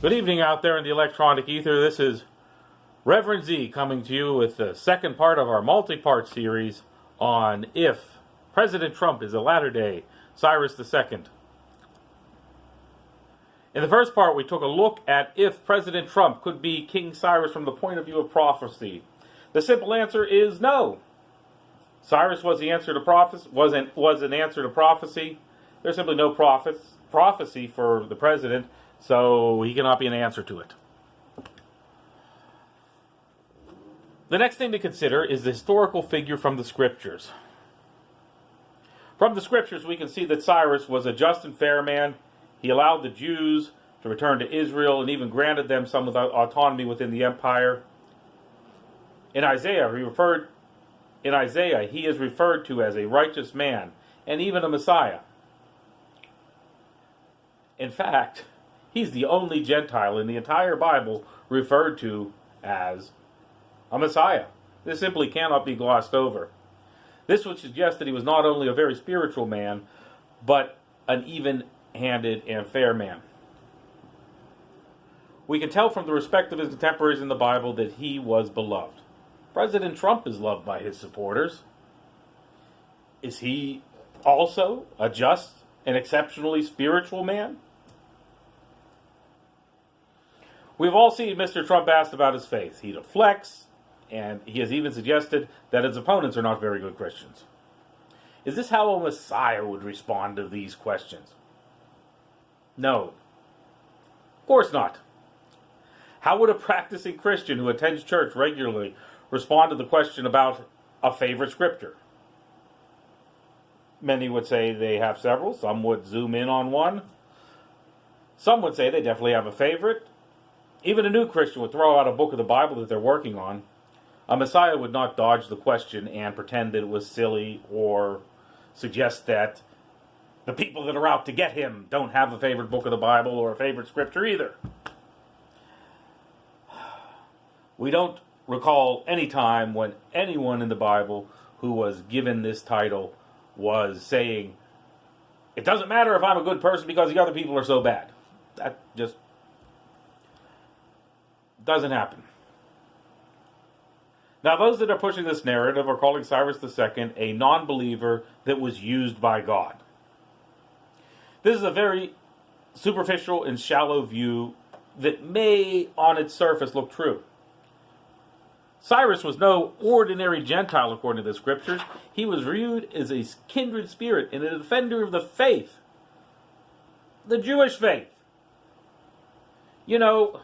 Good evening out there in the electronic ether. This is Reverend Z coming to you with the second part of our multi-part series on if President Trump is a latter-day Cyrus II. In the first part, we took a look at if President Trump could be King Cyrus from the point of view of prophecy. The simple answer is no. Cyrus was the answer to prophecy. Was an answer to prophecy. There's simply no prophecy for the president, so he cannot be an answer to it. The next thing to consider is the historical figure from the scriptures. From the scriptures, we can see that Cyrus was a just and fair man. He allowed the Jews to return to Israel and even granted them some autonomy within the empire. In Isaiah, he is referred to as a righteous man and even a Messiah. In fact, he's the only Gentile in the entire Bible referred to as a Messiah. This simply cannot be glossed over. This would suggest that he was not only a very spiritual man, but an even-handed and fair man. We can tell from the respect of his contemporaries in the Bible that he was beloved. President Trump is loved by his supporters. Is he also a just and exceptionally spiritual man? We've all seen Mr. Trump asked about his faith. He deflects, and he has even suggested that his opponents are not very good Christians. Is this how a Messiah would respond to these questions? No. Of course not. How would a practicing Christian who attends church regularly respond to the question about a favorite scripture? Many would say they have several. Some would zoom in on one. Some would say they definitely have a favorite. Even a new Christian would throw out a book of the Bible that they're working on. A Messiah would not dodge the question and pretend that it was silly or suggest that the people that are out to get him don't have a favorite book of the Bible or a favorite scripture either. We don't recall any time when anyone in the Bible who was given this title was saying, it doesn't matter if I'm a good person because the other people are so bad. That just doesn't happen. Now, those that are pushing this narrative are calling Cyrus II a non-believer that was used by God. This is a very superficial and shallow view that may, on its surface, look true. Cyrus was no ordinary Gentile according to the scriptures. He was viewed as a kindred spirit and a defender of the faith. The Jewish faith. You know,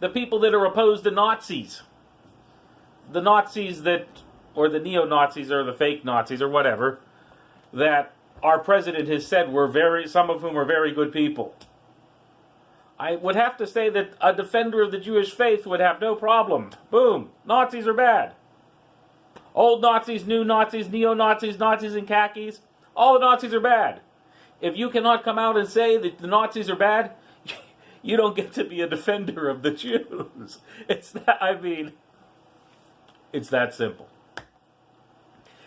the people that are opposed to Nazis. The Nazis that, or the neo-Nazis or the fake Nazis or whatever, that our president has said some of whom are very good people. I would have to say that a defender of the Jewish faith would have no problem. Boom. Nazis are bad. Old Nazis, new Nazis, neo-Nazis, Nazis in khakis. All the Nazis are bad. If you cannot come out and say that the Nazis are bad, you don't get to be a defender of the Jews. It's that simple.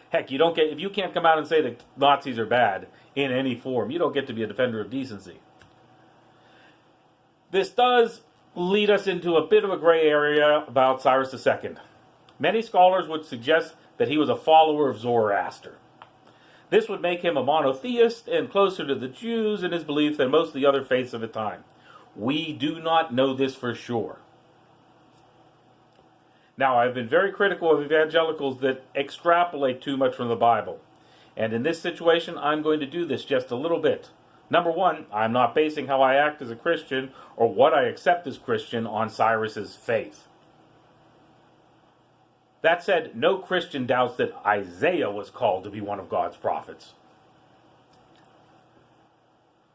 Heck, if you can't come out and say that Nazis are bad in any form, you don't get to be a defender of decency. This does lead us into a bit of a gray area about Cyrus II. Many scholars would suggest that he was a follower of Zoroaster. This would make him a monotheist and closer to the Jews in his belief than most of the other faiths of the time. We do not know this for sure. Now, I've been very critical of evangelicals that extrapolate too much from the Bible. And in this situation, I'm going to do this just a little bit. Number one, I'm not basing how I act as a Christian or what I accept as Christian on Cyrus's faith. That said, no Christian doubts that Isaiah was called to be one of God's prophets.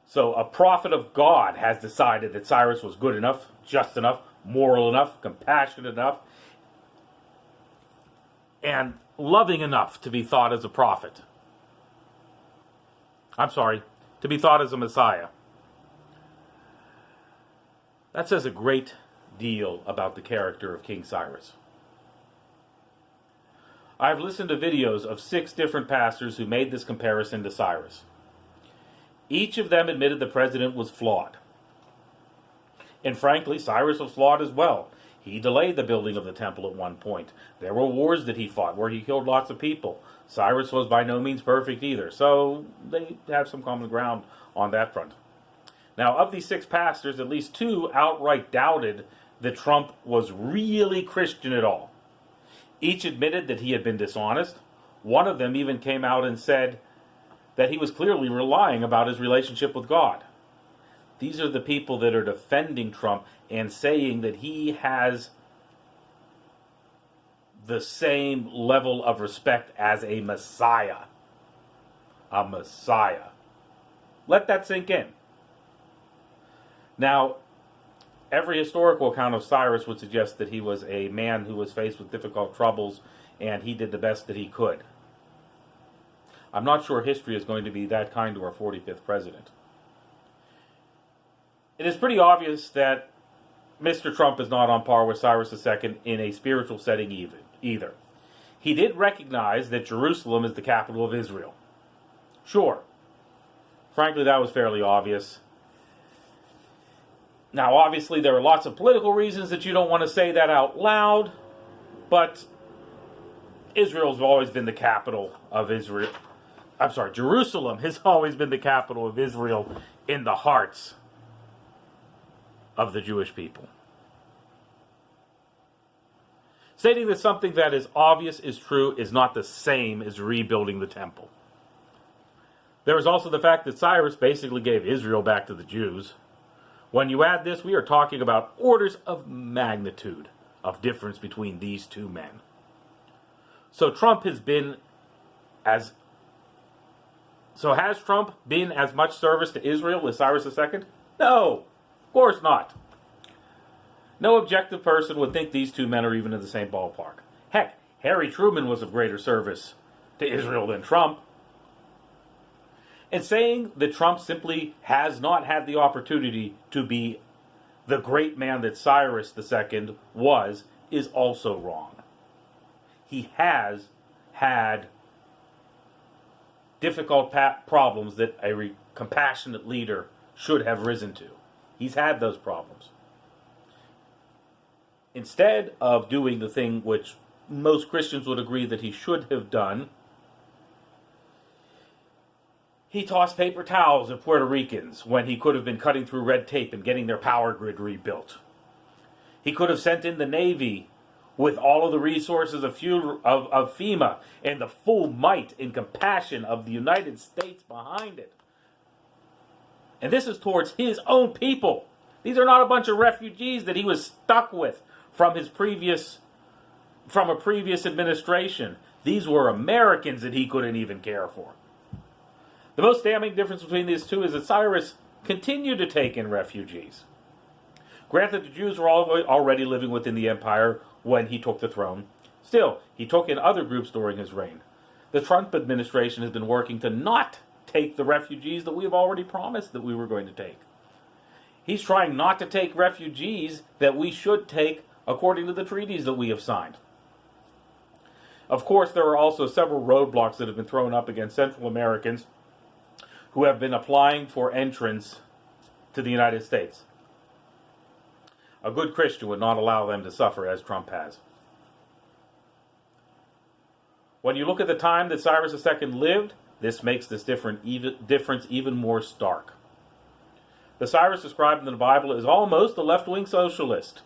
So a prophet of God has decided that Cyrus was good enough, just enough, moral enough, compassionate enough, and loving enough to be thought as a prophet. To be thought as a Messiah. That says a great deal about the character of King Cyrus. I've listened to videos of 6 different pastors who made this comparison to Cyrus. Each of them admitted the president was flawed. And frankly, Cyrus was flawed as well. He delayed the building of the temple at one point. There were wars that he fought where he killed lots of people. Cyrus was by no means perfect either, so they have some common ground on that front. Now, of these 6 pastors, at least 2 outright doubted that Trump was really Christian at all. Each admitted that he had been dishonest. One of them even came out and said that he was clearly lying about his relationship with God. These are the people that are defending Trump and saying that he has the same level of respect as a Messiah. A Messiah. Let that sink in. Now, every historical account of Cyrus would suggest that he was a man who was faced with difficult troubles and he did the best that he could. I'm not sure history is going to be that kind to our 45th president. It is pretty obvious that Mr. Trump is not on par with Cyrus II in a spiritual setting either. He did recognize that Jerusalem is the capital of Israel. Sure. Frankly, that was fairly obvious. Now, obviously, there are lots of political reasons that you don't want to say that out loud, but Israel's always been the capital of Israel. I'm sorry, Jerusalem has always been the capital of Israel in the hearts of the Jewish people. Stating that something that is obvious is true is not the same as rebuilding the temple. There is also the fact that Cyrus basically gave Israel back to the Jews. When you add this, we are talking about orders of magnitude of difference between these two men. So has Trump been as much service to Israel as Cyrus II? No, of course not. No objective person would think these two men are even in the same ballpark. Heck, Harry Truman was of greater service to Israel than Trump. And saying that Trump simply has not had the opportunity to be the great man that Cyrus II was is also wrong. He has had difficult problems that a compassionate leader should have risen to. He's had those problems. Instead of doing the thing which most Christians would agree that he should have done, he tossed paper towels at Puerto Ricans when he could have been cutting through red tape and getting their power grid rebuilt. He could have sent in the Navy with all of the resources of FEMA and the full might and compassion of the United States behind it. And this is towards his own people. These are not a bunch of refugees that he was stuck with from a previous administration. These were Americans that he couldn't even care for. The most damning difference between these two is that Cyrus continued to take in refugees. Granted, the Jews were already living within the empire when he took the throne. Still, he took in other groups during his reign. The Trump administration has been working to not take the refugees that we have already promised that we were going to take. He's trying not to take refugees that we should take according to the treaties that we have signed. Of course, there are also several roadblocks that have been thrown up against Central Americans who have been applying for entrance to the United States. A good Christian would not allow them to suffer as Trump has. When you look at the time that Cyrus II lived, this makes this difference even more stark. The Cyrus described in the Bible is almost a left-wing socialist.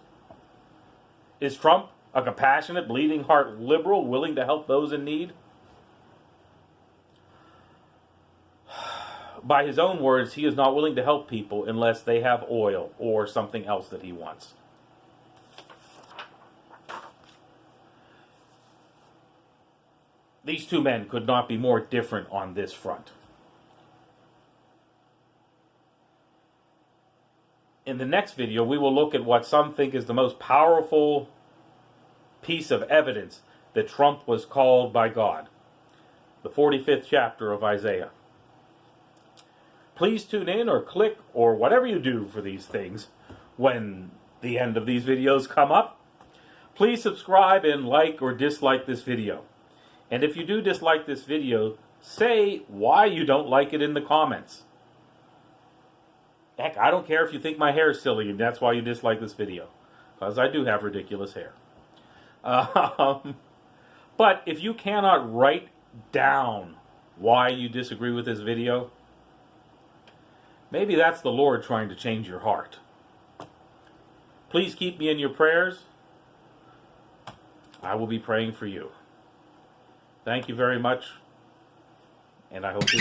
Is Trump a compassionate, bleeding heart liberal willing to help those in need? By his own words, he is not willing to help people unless they have oil or something else that he wants. These two men could not be more different on this front. In the next video, we will look at what some think is the most powerful piece of evidence that Trump was called by God. The 45th chapter of Isaiah. Please tune in or click or whatever you do for these things when the end of these videos come up. Please subscribe and like or dislike this video. And if you do dislike this video, say why you don't like it in the comments. Heck, I don't care if you think my hair is silly and that's why you dislike this video. Because I do have ridiculous hair. But if you cannot write down why you disagree with this video, maybe that's the Lord trying to change your heart. Please keep me in your prayers. I will be praying for you. Thank you very much, and I hope you